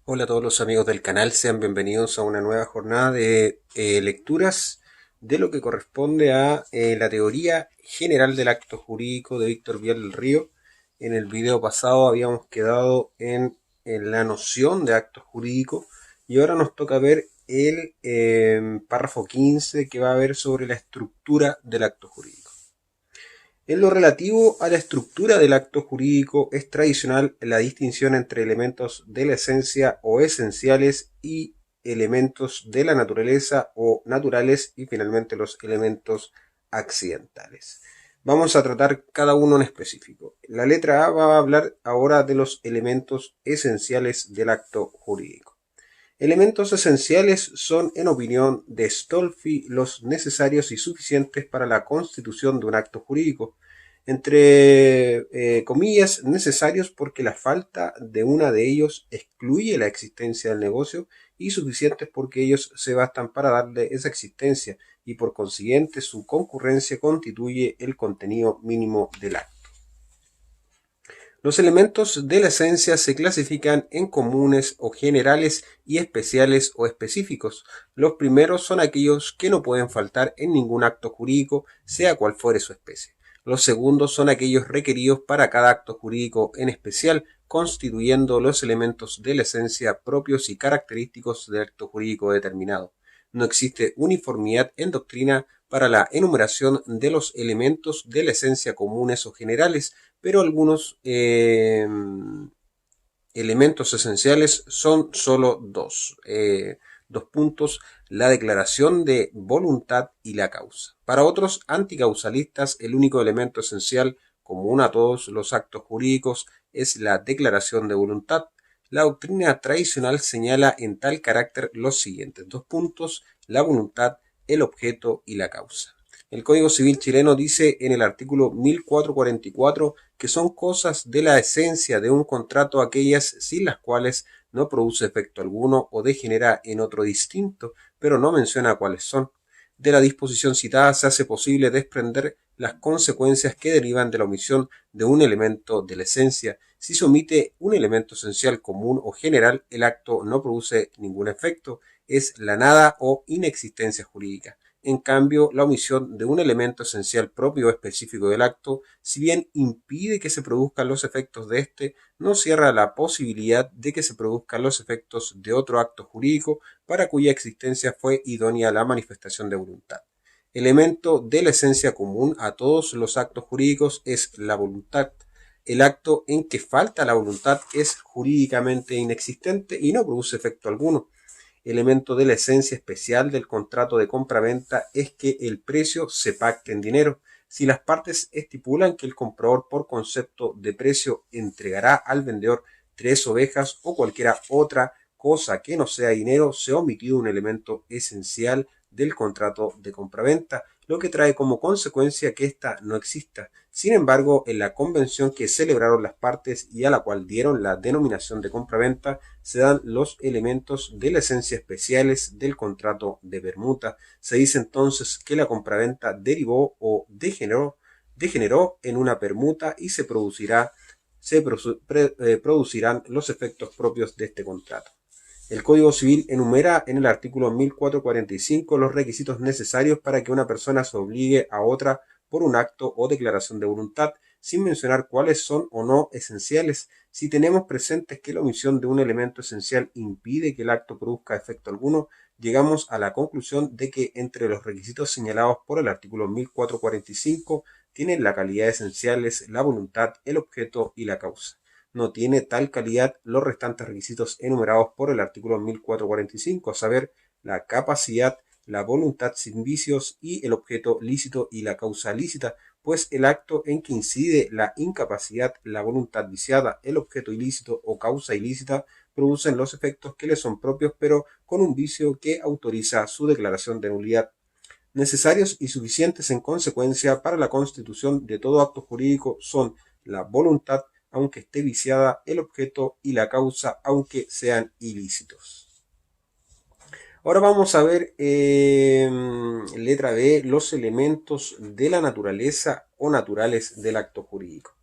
Hola a todos los amigos del canal, sean bienvenidos a una nueva jornada de lecturas de lo que corresponde a la teoría general del acto jurídico de Víctor Vial del Río. En el video pasado habíamos quedado en la noción de acto jurídico y ahora nos toca ver el párrafo 15 que va a ver sobre la estructura del acto jurídico. En lo relativo a la estructura del acto jurídico, es tradicional la distinción entre elementos de la esencia o esenciales y elementos de la naturaleza o naturales y finalmente los elementos accidentales. Vamos a tratar cada uno en específico. La letra A va a hablar ahora de los elementos esenciales del acto jurídico. Elementos esenciales son, en opinión de Stolfi, los necesarios y suficientes para la constitución de un acto jurídico, entre comillas, necesarios porque la falta de una de ellos excluye la existencia del negocio, y suficientes porque ellos se bastan para darle esa existencia y por consiguiente su concurrencia constituye el contenido mínimo del acto. Los elementos de la esencia se clasifican en comunes o generales y especiales o específicos. Los primeros son aquellos que no pueden faltar en ningún acto jurídico, sea cual fuere su especie. Los segundos son aquellos requeridos para cada acto jurídico en especial, constituyendo los elementos de la esencia propios y característicos del acto jurídico determinado. No existe uniformidad en doctrina para la enumeración de los elementos de la esencia comunes o generales, pero algunos elementos esenciales son solo dos. Dos puntos: la declaración de voluntad y la causa. Para otros anticausalistas, el único elemento esencial común a todos los actos jurídicos es la declaración de voluntad. La doctrina tradicional señala en tal carácter los siguientes dos puntos: la voluntad, el objeto y la causa. El Código Civil chileno dice en el artículo 1444 que son cosas de la esencia de un contrato aquellas sin las cuales no produce efecto alguno o degenera en otro distinto, pero no menciona cuáles son. De la disposición citada se hace posible desprender las consecuencias que derivan de la omisión de un elemento de la esencia. Si se omite un elemento esencial común o general, el acto no produce ningún efecto, es la nada o inexistencia jurídica. En cambio, la omisión de un elemento esencial propio o específico del acto, si bien impide que se produzcan los efectos de éste, no cierra la posibilidad de que se produzcan los efectos de otro acto jurídico para cuya existencia fue idónea la manifestación de voluntad. Elemento de la esencia común a todos los actos jurídicos es la voluntad. El acto en que falta la voluntad es jurídicamente inexistente y no produce efecto alguno. Elemento de la esencia especial del contrato de compraventa es que el precio se pacte en dinero. Si las partes estipulan que el comprador por concepto de precio entregará al vendedor 3 ovejas o cualquiera otra cosa que no sea dinero, se ha omitido un elemento esencial del contrato de compraventa, lo que trae como consecuencia que ésta no exista. Sin embargo, en la convención que celebraron las partes y a la cual dieron la denominación de compraventa, se dan los elementos de la esencia especiales del contrato de permuta. Se dice entonces que la compraventa derivó o degeneró en una permuta y se producirán los efectos propios de este contrato. El Código Civil enumera en el artículo 1445 los requisitos necesarios para que una persona se obligue a otra por un acto o declaración de voluntad, sin mencionar cuáles son o no esenciales. Si tenemos presentes que la omisión de un elemento esencial impide que el acto produzca efecto alguno, llegamos a la conclusión de que entre los requisitos señalados por el artículo 1445 tienen la calidad esenciales, la voluntad, el objeto y la causa. No tiene tal calidad los restantes requisitos enumerados por el artículo 1445, a saber, la capacidad, la voluntad sin vicios y el objeto lícito y la causa lícita, pues el acto en que incide la incapacidad, la voluntad viciada, el objeto ilícito o causa ilícita producen los efectos que le son propios, pero con un vicio que autoriza su declaración de nulidad. Necesarios y suficientes en consecuencia para la constitución de todo acto jurídico son la voluntad, aunque esté viciada, el objeto y la causa, aunque sean ilícitos. Ahora vamos a ver letra B, los elementos de la naturaleza o naturales del acto jurídico.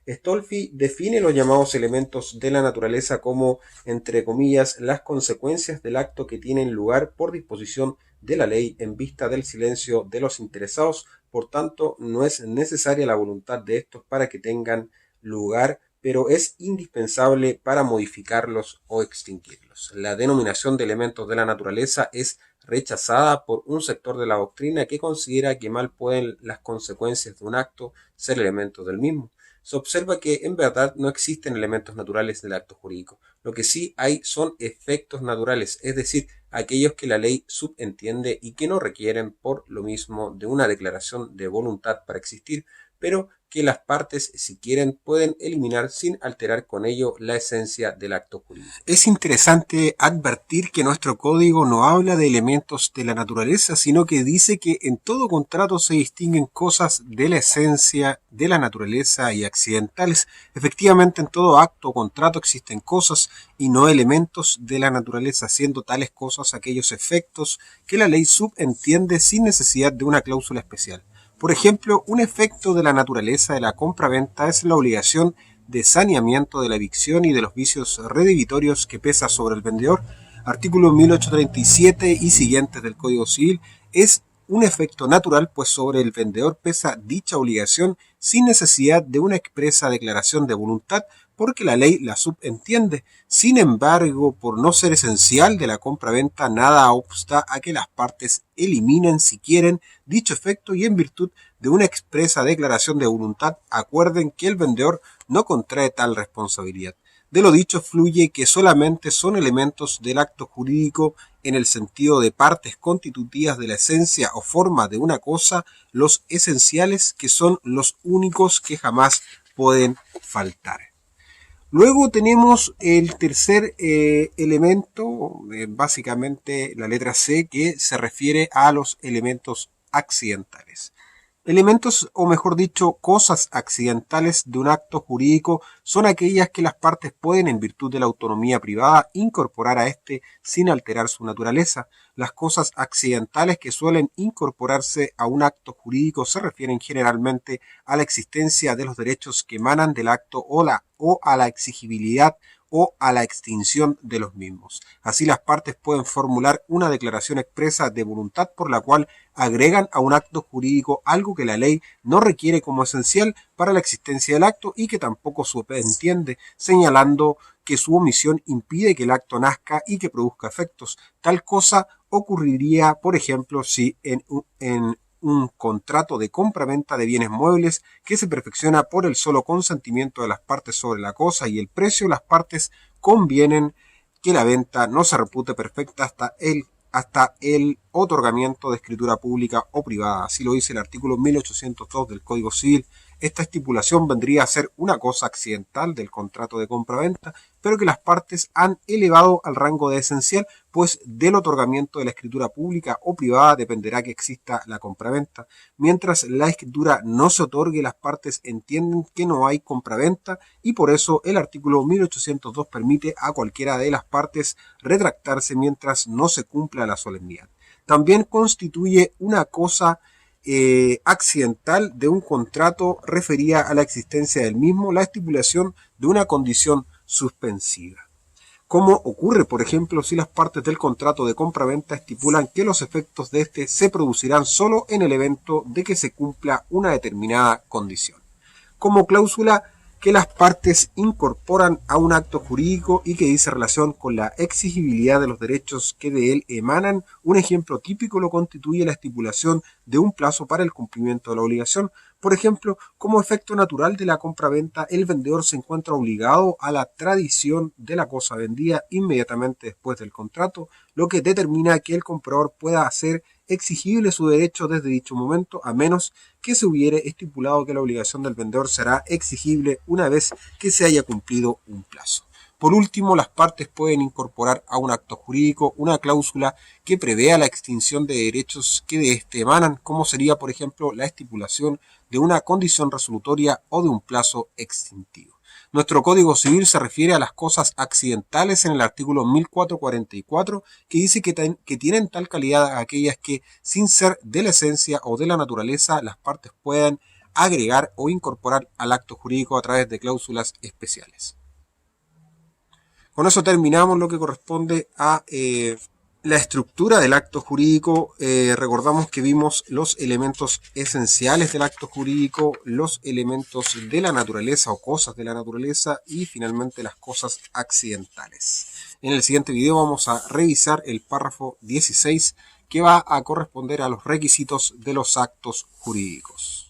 Stolfi define los llamados elementos de la naturaleza como, entre comillas, las consecuencias del acto que tienen lugar por disposición de la ley en vista del silencio de los interesados. Por tanto, no es necesaria la voluntad de estos para que tengan lugar, pero es indispensable para modificarlos o extinguirlos. La denominación de elementos de la naturaleza es rechazada por un sector de la doctrina que considera que mal pueden las consecuencias de un acto ser elementos del mismo. Se observa que en verdad no existen elementos naturales del acto jurídico. Lo que sí hay son efectos naturales, es decir, aquellos que la ley subentiende y que no requieren por lo mismo de una declaración de voluntad para existir, pero que las partes, si quieren, pueden eliminar sin alterar con ello la esencia del acto jurídico. Es interesante advertir que nuestro código no habla de elementos de la naturaleza, sino que dice que en todo contrato se distinguen cosas de la esencia de la naturaleza y accidentales. Efectivamente, en todo acto o contrato existen cosas y no elementos de la naturaleza, siendo tales cosas aquellos efectos que la ley subentiende sin necesidad de una cláusula especial. Por ejemplo, un efecto de la naturaleza de la compraventa es la obligación de saneamiento de la evicción y de los vicios redimitorios que pesa sobre el vendedor. Artículo 1837 y siguientes del Código Civil es un efecto natural, pues sobre el vendedor pesa dicha obligación sin necesidad de una expresa declaración de voluntad, porque la ley la subentiende. Sin embargo, por no ser esencial de la compraventa, nada obsta a que las partes eliminen, si quieren, dicho efecto y en virtud de una expresa declaración de voluntad acuerden que el vendedor no contrae tal responsabilidad. De lo dicho fluye que solamente son elementos del acto jurídico en el sentido de partes constitutivas de la esencia o forma de una cosa, los esenciales, que son los únicos que jamás pueden faltar. Luego tenemos el tercer elemento, básicamente la letra C, que se refiere a los elementos accidentales. Elementos, o mejor dicho, cosas accidentales de un acto jurídico son aquellas que las partes pueden, en virtud de la autonomía privada, incorporar a éste sin alterar su naturaleza. Las cosas accidentales que suelen incorporarse a un acto jurídico se refieren generalmente a la existencia de los derechos que emanan del acto o a la exigibilidad o a la extinción de los mismos. Así las partes pueden formular una declaración expresa de voluntad por la cual agregan a un acto jurídico algo que la ley no requiere como esencial para la existencia del acto y que tampoco subentiende, señalando que su omisión impide que el acto nazca y que produzca efectos. Tal cosa ocurriría, por ejemplo, si en un contrato de compra-venta de bienes muebles que se perfecciona por el solo consentimiento de las partes sobre la cosa y el precio, las partes convienen que la venta no se repute perfecta hasta el otorgamiento de escritura pública o privada. Así lo dice el artículo 1802 del Código Civil. Esta estipulación vendría a ser una cosa accidental del contrato de compra-venta, pero que las partes han elevado al rango de esencial, pues del otorgamiento de la escritura pública o privada dependerá que exista la compraventa. Mientras la escritura no se otorgue, las partes entienden que no hay compraventa y por eso el artículo 1802 permite a cualquiera de las partes retractarse mientras no se cumpla la solemnidad. También constituye una cosa accidental de un contrato refería a la existencia del mismo la estipulación de una condición suspensiva. Como ocurre, por ejemplo, si las partes del contrato de compraventa estipulan que los efectos de este se producirán solo en el evento de que se cumpla una determinada condición. Como cláusula que las partes incorporan a un acto jurídico y que dice relación con la exigibilidad de los derechos que de él emanan. Un ejemplo típico lo constituye la estipulación de un plazo para el cumplimiento de la obligación. Por ejemplo, como efecto natural de la compraventa, el vendedor se encuentra obligado a la tradición de la cosa vendida inmediatamente después del contrato, lo que determina que el comprador pueda hacer exigible su derecho desde dicho momento, a menos que se hubiere estipulado que la obligación del vendedor será exigible una vez que se haya cumplido un plazo. Por último, las partes pueden incorporar a un acto jurídico una cláusula que prevea la extinción de derechos que de éste emanan, como sería, por ejemplo, la estipulación de una condición resolutoria o de un plazo extintivo. Nuestro Código Civil se refiere a las cosas accidentales en el artículo 1444, que dice que tienen tal calidad aquellas que, sin ser de la esencia o de la naturaleza, las partes puedan agregar o incorporar al acto jurídico a través de cláusulas especiales. Con eso terminamos lo que corresponde a la estructura del acto jurídico. Recordamos que vimos los elementos esenciales del acto jurídico, los elementos de la naturaleza o cosas de la naturaleza y finalmente las cosas accidentales. En el siguiente video vamos a revisar el párrafo 16 que va a corresponder a los requisitos de los actos jurídicos.